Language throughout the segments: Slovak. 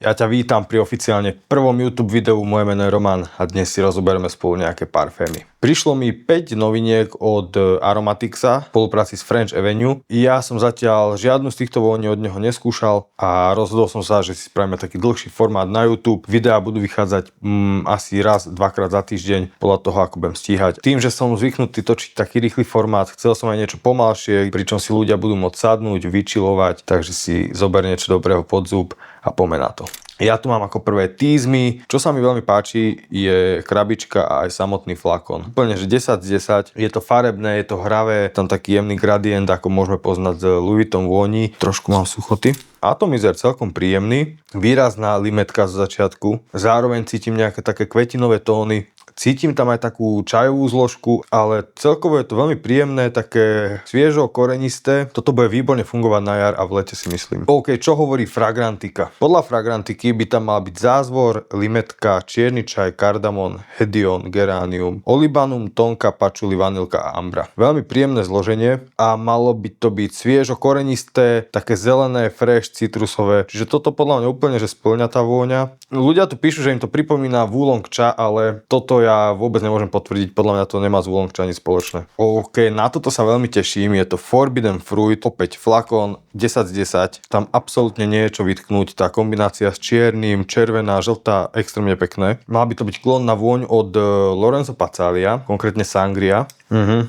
Ja ťa vítam pri oficiálne prvom YouTube videu, moje meno je Roman a dnes si rozoberieme spolu nejaké parfémy. Prišlo mi 5 noviniek od Aromatixa v spolupráci s French Avenue. Ja som zatiaľ žiadnu z týchto voní od neho neskúšal a rozhodol som sa, že si spravíme taký dlhší formát na YouTube. Videá budú vychádzať asi raz, dvakrát za týždeň podľa toho, ako budem stíhať. Tým, že som zvyknutý točiť taký rýchly formát, chcel som aj niečo pomalšie, pričom si ľudia budú môcť sadnúť, vyčilovať, takže si zober niečo dobrého pod zub a poďme na to. Ja tu mám ako prvé Tease Me. Čo sa mi veľmi páči je krabička a aj samotný flakón. Úplne, že 10 z 10. Je to farebné, je to hravé, tam taký jemný gradient, ako môžeme poznať z Louis Vuitton vôni. Trošku mám suchoty. Atomizer celkom príjemný. Výrazná limetka zo začiatku. Zároveň cítim nejaké také kvetinové tóny. Cítim tam aj takú čajovú zložku, ale celkovo je to veľmi príjemné, také sviežo, korenisté. Toto bude výborne fungovať na jar a v lete si myslím. OK, čo hovorí fragrantika? Podľa fragrantiky by tam mal byť zázvor, limetka, čierny čaj, kardamon, hedion, geránium, olibanum, tonka, pačuli, vanilka a ambra. Veľmi príjemné zloženie a malo by to byť sviežo, korenisté, také zelené, fresh, citrusové. Čiže toto podľa mňa úplne, že spĺňa tá vôňa. Ľudia tu píšu, že im to pripomína Wulong Cha, ale toto ja vôbec nemôžem potvrdiť, podľa mňa to nemá s Wulong Cha nič spoločné. OK, na toto sa veľmi teším, je to Forbidden Fruit, opäť flakón, 10 z 10, tam absolútne nie je čo vytknúť, tá kombinácia s čiernym, červená, žltá, extrémne pekné. Mal by to byť klon na vôň od Lorenzo Pazzalia, konkrétne Sangria.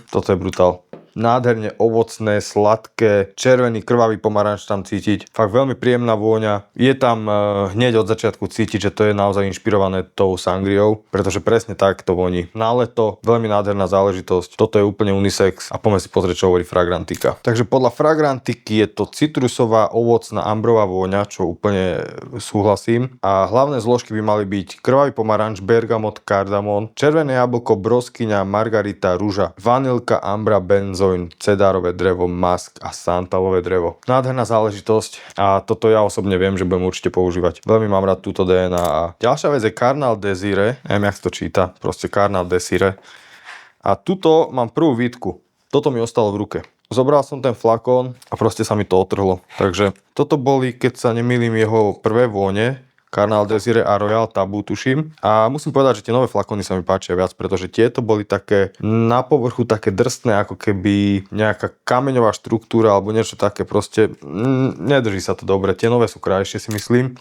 Toto je brutál. Nádherne ovocné, sladké, červený, krvavý pomaranč tam cítiť. Fakt veľmi príjemná vôňa. Je tam hneď od začiatku cítiť, že to je naozaj inšpirované tou sangriou, pretože presne tak to voní. Na leto veľmi nádherná záležitosť. Toto je úplne unisex a poďme si pozrieť, čo hovorí fragrantika. Takže podľa fragrantiky je to citrusová, ovocná, ambrová vôňa, čo úplne súhlasím. A hlavné zložky by mali byť krvavý pomaranč, bergamot, kardamon, červené jablko, broskyňa, margarita, rúža, vanilka, ambra, benzo, cedárové drevo, musk a santalové drevo. Nádherná záležitosť a toto ja osobne viem, že budem určite používať. Veľmi mám rád túto DNA. A ďalšia vec je Carnal Desire, neviem, jak to číta, proste Carnal Desire. A tuto mám prvú výtku. Toto mi ostalo v ruke. Zobral som ten flakón a proste sa mi to otrhlo. Takže toto boli, keď sa nemýlim, jeho prvé vône. Carnal Desire a Royal Taboo, tuším. A musím povedať, že tie nové flakóny sa mi páčia viac, pretože tieto boli také na povrchu také drsné, ako keby nejaká kameňová štruktúra alebo niečo také, proste nedrží sa to dobre. Tie nové sú krajšie, si myslím.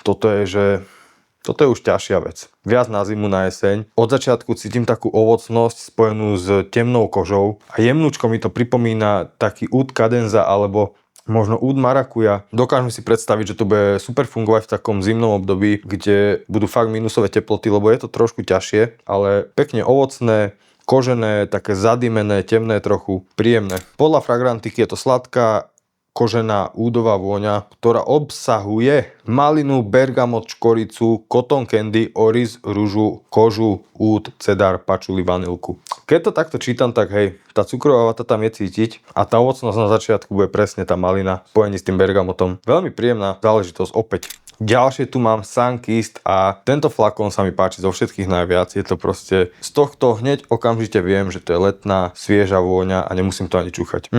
Toto je už ťažšia vec. Viac na zimu, na jeseň. Od začiatku cítim takú ovocnosť spojenú s temnou kožou a jemnúčko mi to pripomína taký oud cadenza alebo možno oud marakuja. Dokážem si predstaviť, že to bude super fungovať v takom zimnom období, kde budú fakt minusové teploty, lebo je to trošku ťažšie, ale pekne ovocné, kožené, také zadimené, temné trochu, príjemné. Podľa fragrantiky je to sladká, kožená údová vôňa, ktorá obsahuje malinu, bergamot, škoricu, cotton candy, oriz, rúžu, kožu, úd, cedár, pačuli, vanilku. Keď to takto čítam, tak hej, tá cukrová vata tam je cítiť a tá ovocnosť na začiatku bude presne tá malina spojení s tým bergamotom. Veľmi príjemná záležitosť opäť. Ďalšie tu mám Sunkist a tento flakón sa mi páči zo všetkých najviac. Je to proste, z tohto hneď okamžite viem, že to je letná, svieža vôňa a nemusím to ani čúchať.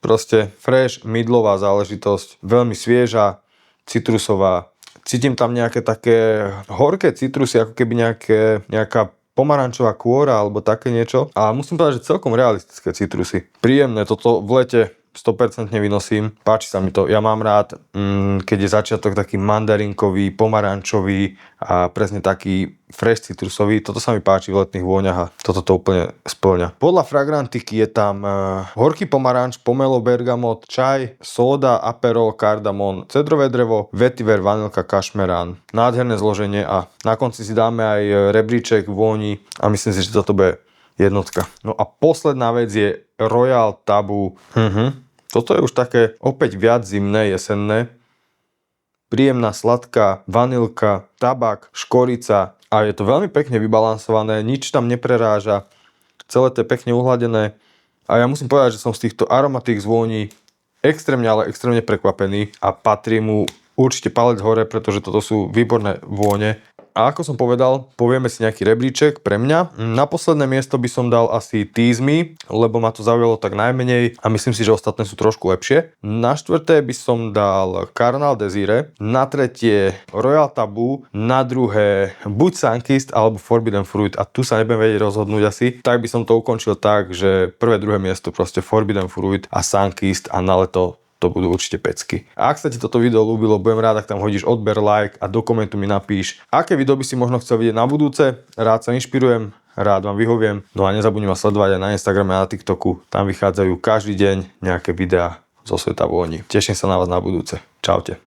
Proste fresh, mydlová záležitosť, veľmi svieža, citrusová. Cítim tam nejaké také horké citrusy, ako keby nejaká pomarančová kôra alebo také niečo. A musím povedať, že celkom realistické citrusy. Príjemné, toto v lete 100% vynosím. Páči sa mi to. Ja mám rád, keď je začiatok taký mandarinkový, pomarančový a presne taký fresh citrusový. Toto sa mi páči v letných vôňach a toto to úplne spĺňa. Podľa fragrantiky je tam horký pomaranč, pomelo, bergamot, čaj, sóda, aperol, kardamon, cedrové drevo, vetiver, vanilka, kašmerán. Nádherné zloženie a na konci si dáme aj rebríček vôni a myslím si, že toto bude jednotka. No a posledná vec je Royal Taboo. Toto je už také opäť viac zimné, jesenné. Príjemná sladká vanilka, tabak, škorica a je to veľmi pekne vybalansované, nič tam nepreráža. Celé to je pekne uhladené a ja musím povedať, že som z týchto Aromatics vôní extrémne, ale extrémne prekvapený a patrí mu určite palec hore, pretože toto sú výborné vône. A ako som povedal, povieme si nejaký rebríček pre mňa. Na posledné miesto by som dal asi Tease Me, lebo ma to zaujalo tak najmenej a myslím si, že ostatné sú trošku lepšie. Na štvrté by som dal Carnal Desire, na tretie Royal Taboo, na druhé buď Sunkist alebo Forbidden Fruit a tu sa nebudem vedieť rozhodnúť asi. Tak by som to ukončil tak, že prvé, druhé miesto proste Forbidden Fruit a Sunkist a na leto to budú určite pecky. A ak sa ti toto video ľúbilo, budem rád, ak tam hodíš odber, like a do komentu mi napíš, aké video by si možno chcel vidieť na budúce. Rád sa inšpirujem, rád vám vyhoviem. No a nezabudni ma sledovať aj na Instagrame a na TikToku. Tam vychádzajú každý deň nejaké videá zo sveta vôni. Teším sa na vás na budúce. Čaute.